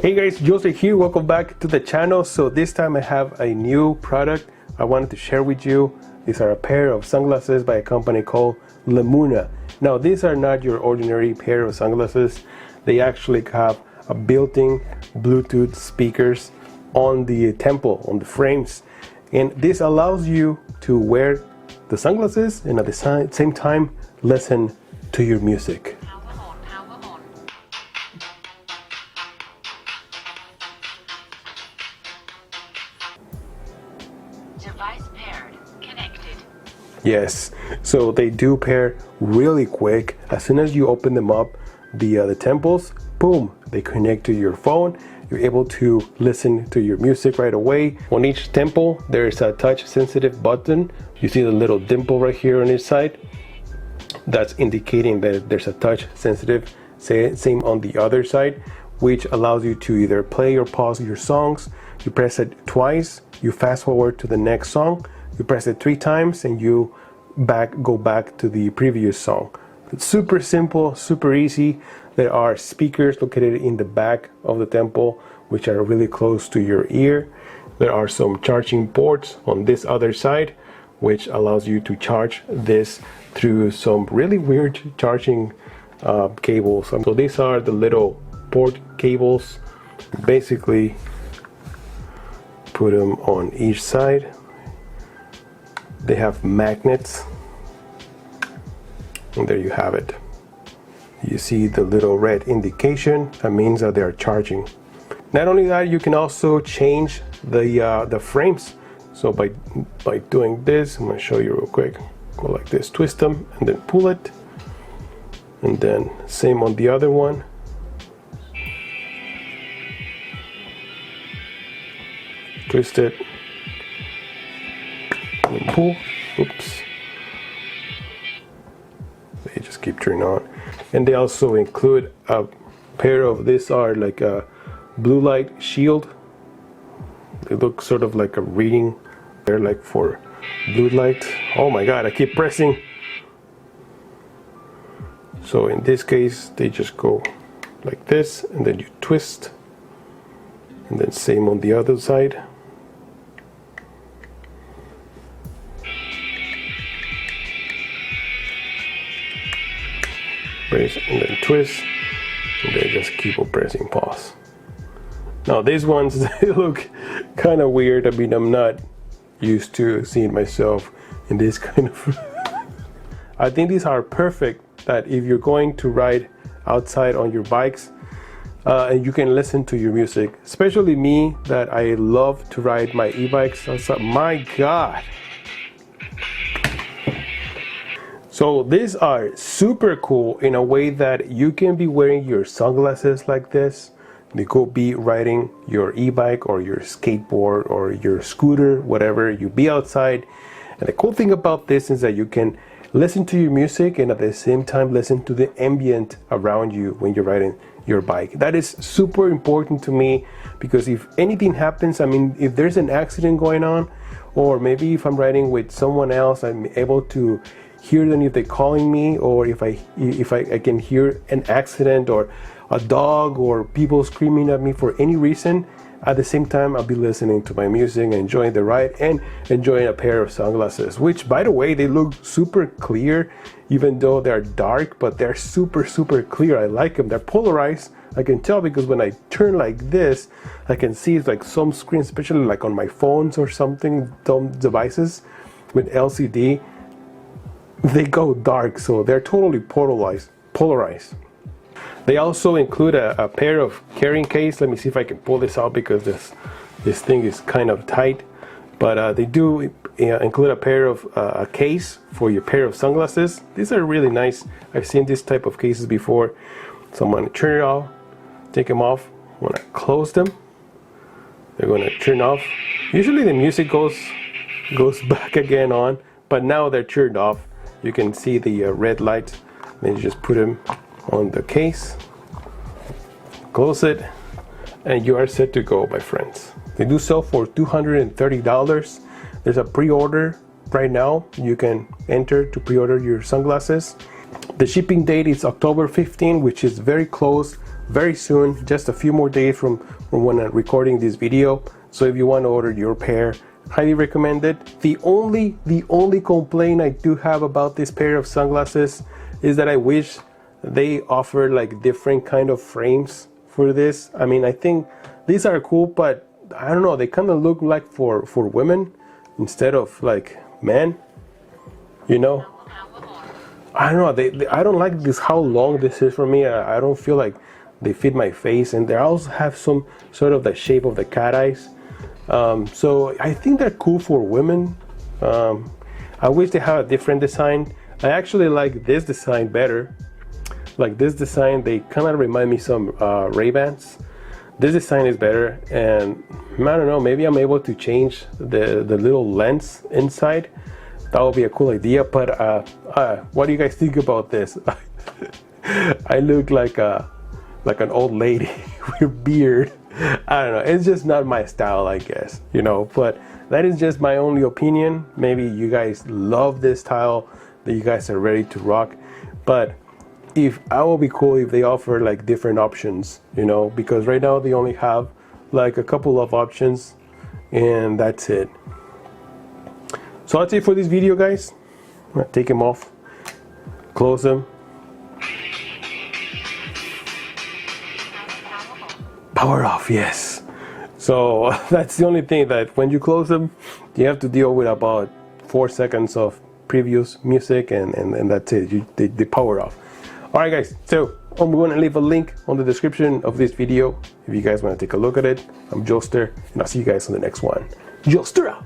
Hey guys, Jose here. Welcome back to the channel. So this time I have a new product I wanted to share with you. These are a pair of sunglasses by a company called Lemuna. Now these are not your ordinary pair of sunglasses. They actually have a built-in Bluetooth speakers on the temple, on the frames. And this allows you to wear the sunglasses and at the same time listen to your music. Device paired, connected. Yes, so they do pair really quick. As soon as you open them up, the temples, boom, they connect to your phone. You're able to listen to your music right away. On each temple, there's a touch sensitive button. You see the little dimple right here on each side. That's indicating that there's a touch sensitive. Same on the other side, which allows you to either play or pause your songs. You press it twice, you fast forward to the next song. You press it 3 times and you go back to the previous song. It's super simple, super easy. There are speakers located in the back of the temple, which are really close to your ear. There are some charging ports on this other side, which allows you to charge this through some really weird charging cables. So these are the little port cables. Basically, put them on each side. They have magnets, and there you have it. You see the little red indication. That means that they are charging. Not only that, you can also change the frames. So by doing this, I'm going to show you real quick. Go like this, twist them, and then pull it, and then same on the other one. Twist it and pull. Oops. They just keep turning on. And they also include a pair of, these are like a blue light shield. They look sort of like a reading. They're like for blue light. Oh my god, I keep pressing. So in this case, they just go like this, and then you twist, and then same on the other side. Press and then twist, and then just keep on pressing pause. Now these ones, they look kind of weird. I mean, I'm not used to seeing myself in this kind of I think these are perfect that if you're going to ride outside on your bikes, and you can listen to your music. Especially me, that I love to ride my e-bikes outside. My god. So these are super cool in a way that you can be wearing your sunglasses like this. You could be riding your e-bike or your skateboard or your scooter, whatever. You be outside. And the cool thing about this is that you can listen to your music and at the same time listen to the ambient around you when you're riding your bike. That is super important to me, because if anything happens, I mean, if there's an accident going on, or maybe if I'm riding with someone else, I'm able to hear them if they're calling me, or if I can hear an accident or a dog or people screaming at me for any reason. At the same time, I'll be listening to my music and enjoying the ride and enjoying a pair of sunglasses, which by the way, they look super clear, even though they're dark, but they're super clear. I like them. They're polarized. I can tell because when I turn like this, I can see like some screens, especially like on my phones or something, some devices with LCD, they go dark, so they're totally polarized. They also include a pair of carrying case. Let me see if I can pull this out because this thing is kind of tight. But they do include a pair of a case for your pair of sunglasses. These are really nice. I've seen this type of cases before. So I'm going to turn it off, take them off. When I close them, they're going to turn off. Usually the music goes back again on, but now they're turned off. You can see the red light. Then you just put them on the case, close it, and you are set to go, my friends. They do sell for $230. There's a pre-order right now. You can enter to pre-order your sunglasses. The shipping date is October 15, which is very close very soon, just a few more days from when I'm recording this video. So if you want to order your pair, highly recommend it. The only complaint I do have about this pair of sunglasses is that I wish they offered like different kind of frames for this. I mean, I think these are cool, but I don't know, they kind of look like for women instead of like men, you know. I don't know, I don't like this, how long this is for me. I don't feel like they fit my face, and they also have some sort of the shape of the cat eyes. So I think they're cool for women. I wish they had a different design. I actually like this design better. Like this design, they kind of remind me some Ray-Bans. This design is better, and I don't know, maybe I'm able to change the little lens inside. That would be a cool idea. But what do you guys think about this? I look like an old lady with beard. I don't know, it's just not my style, I guess, you know. But that is just my only opinion. Maybe you guys love this style, that you guys are ready to rock. But if I will be cool if they offer like different options, you know, because right now they only have like a couple of options, and that's it. So that's it for this video, guys. I'm gonna take them off, close them. Power off, yes. So that's the only thing, that when you close them, you have to deal with about 4 seconds of previous music, and that's it. They power off. All right, guys. So I'm going to leave a link on the description of this video if you guys want to take a look at it. I'm Joester, and I'll see you guys on the next one. Joester out.